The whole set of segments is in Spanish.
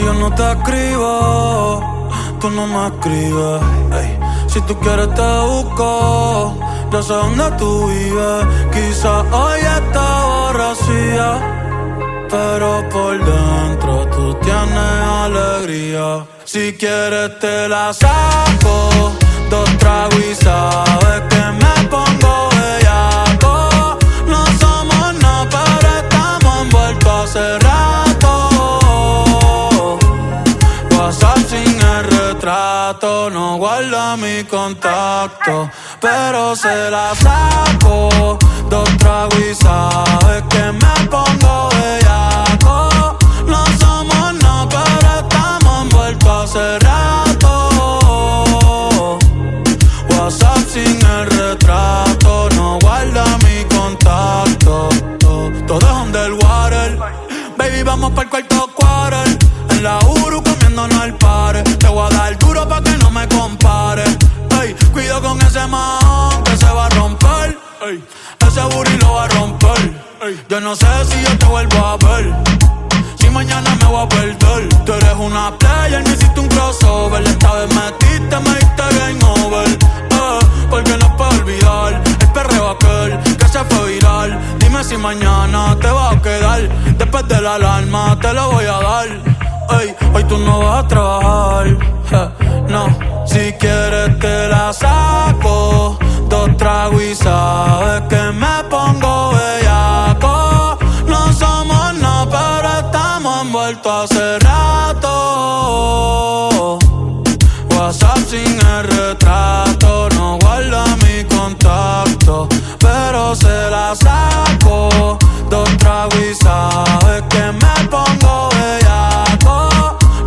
yo no te escribo, tú no me escribes. Ey, si tú quieres te busco, yo sé dónde tú vives. Quizás hoy está borracía, pero por dentro tú tienes alegría. Si quieres te la saco, 2 tragos y sabes que me pongo bellaco. No somos nada, pero estamos envueltos hace rato. WhatsApp sin el retrato, no guarda mi contacto, pero se la saco, 2 tragos y sabes que me pongo bellaco. No somos nada, pero estamos envueltos hace rato. WhatsApp sin el retrato, no guarda mi contacto. Todo es underwater, baby, vamos pa'l cuarto quarter. En la Uru comiéndonos al par. Te voy a dar duro pa' que no me compare. Ey, cuido con ese man que se va a romper. Ey, ese booty lo va a romper. Ey, yo no sé si yo te vuelvo a ver, si mañana me voy a perder. Tú eres una player, me hiciste un crossover. Esta vez metiste, me diste game over. Porque no puedo olvidar el perreo aquel que se fue viral. Dime si mañana te vas a quedar. Después de la alarma te lo voy a dar. Ey, hoy tú no vas a trabajar, no. Si quieres te la saco, 2 tragos y sabes que me pongo bellaco. No somos nada, pero estamos envueltos hace rato. WhatsApp sin el retrato, no guarda mi contacto, pero se la saco, 2 tragos y sabes que me pongo bellaco.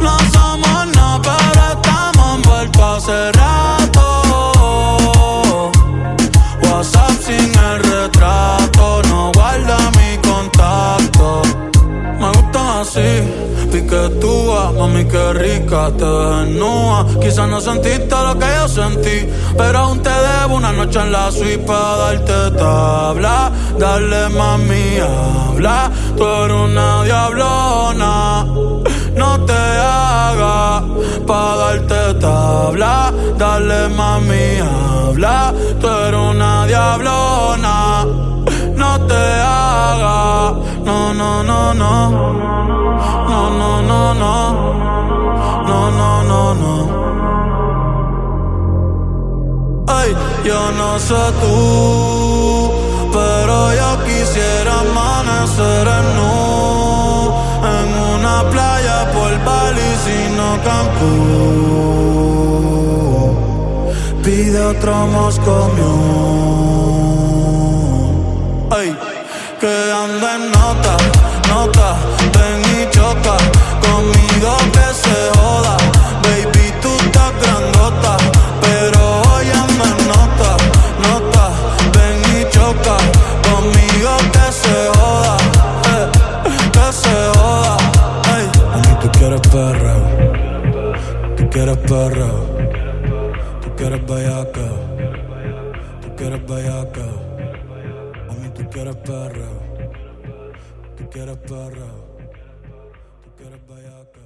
No somos nada, pero estamos envueltos hace rato. WhatsApp sin el retrato, no guarda mi contacto. Me gustan así, piquetúa, mami qué rica, te ves desnuda. Quizás no sentiste lo que yo sentí, pero aún te debo una noche en la suite para darte tabla. Dale mami, habla, tú eres una diablona. No te hagas pa' darte tabla. Dale mami, habla, tú eres una diablona. No te hagas, no, no, no, no. No, no, no, no. No, no, no, no. Ay, yo no sé tú, pero yo quisiera amanecer en nu, en una playa por Bali, sino Cancún. Pide otro Moscow Mule. Ay, que anda en nota, nota, ven y choca conmigo que se joda. Baby, tú estás grandota, pero hoy anda en nota, nota, ven y choca conmigo que se joda, que se joda. Ay, mami, tú quieres perreo, tú quieres perreo, tú quieres bellaca, tú quieres bellaca. Mami, tú quieres perreo, tú quieres perreo, tú quieres bellaca.